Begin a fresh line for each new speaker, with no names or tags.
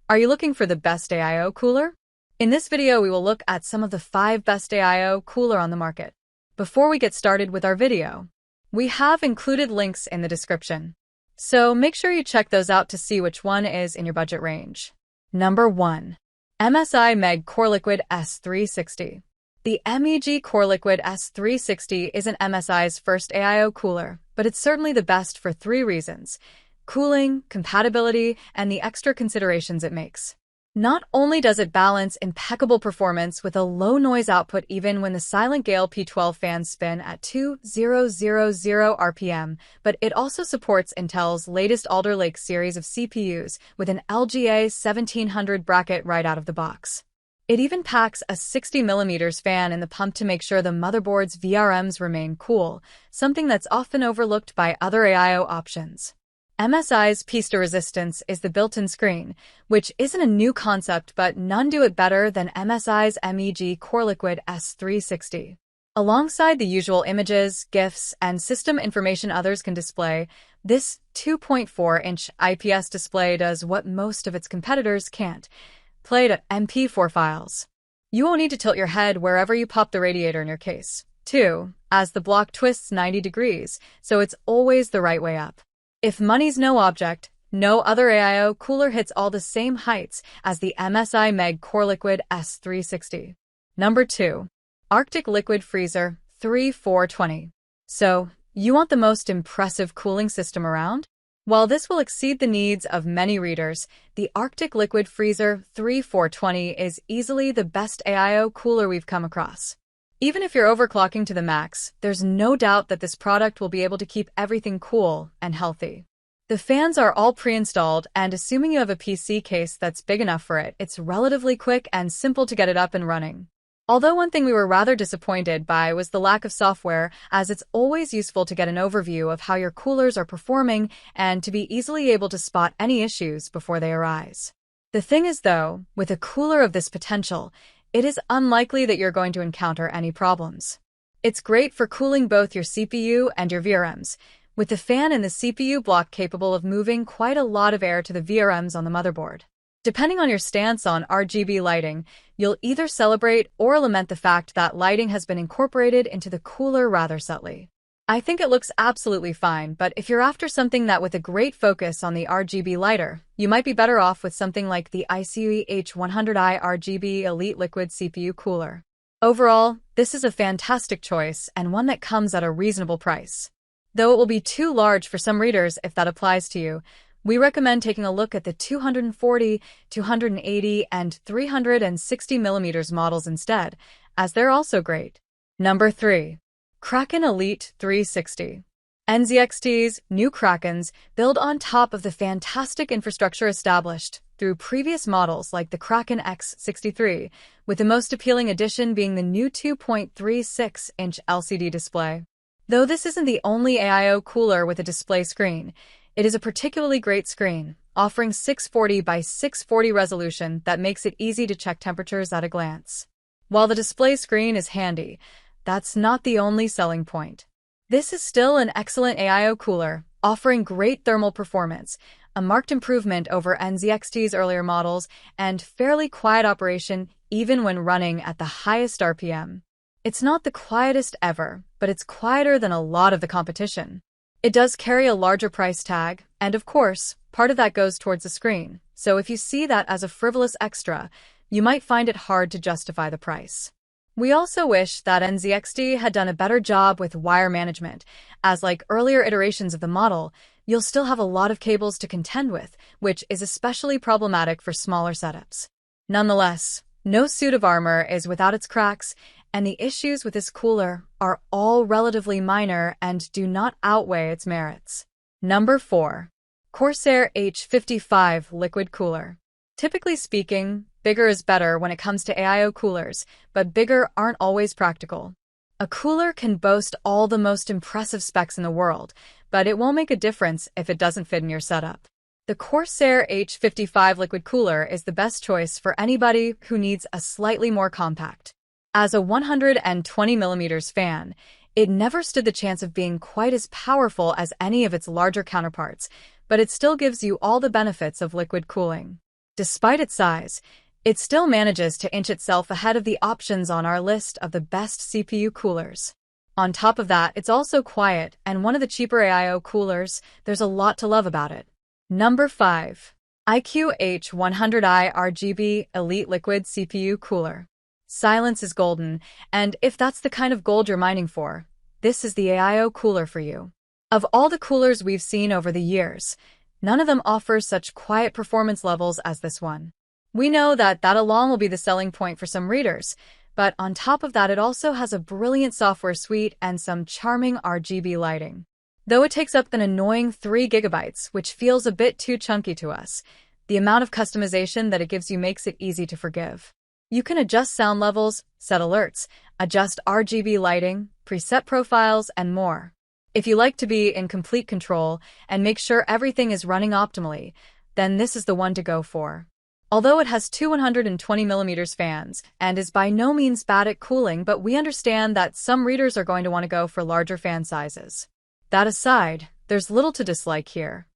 Are you looking for the best AIO cooler? In this video, we will look at some of the 5 best AIO cooler on the market. Before we get started with our video, we have included links in the description. So make sure you check those out to see which one is in your budget range. Number 1. MSI MEG CoreLiquid S360. The MEG CoreLiquid S360 isn't MSI's first AIO cooler, but it's certainly the best for 3 reasons: cooling, compatibility, and the extra considerations it makes. Not only does it balance impeccable performance with a low noise output even when the Silent Gale P12 fans spin at 2000 RPM, but it also supports Intel's latest Alder Lake series of CPUs with an LGA 1700 bracket right out of the box. It even packs a 60mm fan in the pump to make sure the motherboard's VRMs remain cool, something that's often overlooked by other AIO options. MSI's piece de resistance is the built-in screen, which isn't a new concept, but none do it better than MSI's MEG CoreLiquid S360. Alongside the usual images, GIFs, and system information others can display, this 2.4-inch IPS display does what most of its competitors can't: play to MP4 files. You won't need to tilt your head wherever you pop the radiator in your case, too, as the block twists 90 degrees, so it's always the right way up. If money's no object, no other AIO cooler hits all the same heights as the MSI MEG CoreLiquid S360. Number 2. Arctic Liquid Freezer 3420. So, you want the most impressive cooling system around? While this will exceed the needs of many readers, the Arctic Liquid Freezer 3420 is easily the best AIO cooler we've come across. Even if you're overclocking to the max, there's no doubt that this product will be able to keep everything cool and healthy. The fans are all pre-installed, and assuming you have a PC case that's big enough for it, it's relatively quick and simple to get it up and running. Although one thing we were rather disappointed by was the lack of software, as it's always useful to get an overview of how your coolers are performing and to be easily able to spot any issues before they arise. The thing is, though, with a cooler of this potential, it is unlikely that you're going to encounter any problems. It's great for cooling both your CPU and your VRMs, with the fan in the CPU block capable of moving quite a lot of air to the VRMs on the motherboard. Depending on your stance on RGB lighting, you'll either celebrate or lament the fact that lighting has been incorporated into the cooler rather subtly. I think it looks absolutely fine, but if you're after something that with a great focus on the RGB lighter, you might be better off with something like the iCUE H100i RGB Elite Liquid CPU Cooler. Overall, this is a fantastic choice and one that comes at a reasonable price. Though it will be too large for some readers if that applies to you, we recommend taking a look at the 240, 280, and 360mm models instead, as they're also great. Number 3. Kraken Elite 360. NZXT's new Krakens build on top of the fantastic infrastructure established through previous models like the Kraken X63, with the most appealing addition being the new 2.36-inch LCD display. Though this isn't the only AIO cooler with a display screen, it is a particularly great screen, offering 640 by 640 resolution that makes it easy to check temperatures at a glance. While the display screen is handy, that's not the only selling point. This is still an excellent AIO cooler, offering great thermal performance, a marked improvement over NZXT's earlier models, and fairly quiet operation even when running at the highest RPM. It's not the quietest ever, but it's quieter than a lot of the competition. It does carry a larger price tag, and of course, part of that goes towards the screen, so if you see that as a frivolous extra, you might find it hard to justify the price. We also wish that NZXT had done a better job with wire management, as like earlier iterations of the model, you'll still have a lot of cables to contend with, which is especially problematic for smaller setups. Nonetheless, no suit of armor is without its cracks, and the issues with this cooler are all relatively minor and do not outweigh its merits. Number 4. Corsair H55 Liquid Cooler. Typically speaking, bigger is better when it comes to AIO coolers, but bigger aren't always practical. A cooler can boast all the most impressive specs in the world, but it won't make a difference if it doesn't fit in your setup. The Corsair H55 Liquid Cooler is the best choice for anybody who needs a slightly more compact. As a 120mm fan, it never stood the chance of being quite as powerful as any of its larger counterparts, but it still gives you all the benefits of liquid cooling. Despite its size, it still manages to inch itself ahead of the options on our list of the best CPU coolers. On top of that, it's also quiet and one of the cheaper AIO coolers. There's a lot to love about it. Number 5. iCUE H100i RGB Elite Liquid CPU Cooler. Silence is golden, and if that's the kind of gold you're mining for, this is the AIO cooler for you. Of all the coolers we've seen over the years, none of them offers such quiet performance levels as this one. We know that alone will be the selling point for some readers, but on top of that, it also has a brilliant software suite and some charming RGB lighting. Though it takes up an annoying 3 GB, which feels a bit too chunky to us, the amount of customization that it gives you makes it easy to forgive. You can adjust sound levels, set alerts, adjust RGB lighting, preset profiles, and more. If you like to be in complete control and make sure everything is running optimally, then this is the one to go for. Although it has two 120mm fans and is by no means bad at cooling, but we understand that some readers are going to want to go for larger fan sizes. That aside, there's little to dislike here.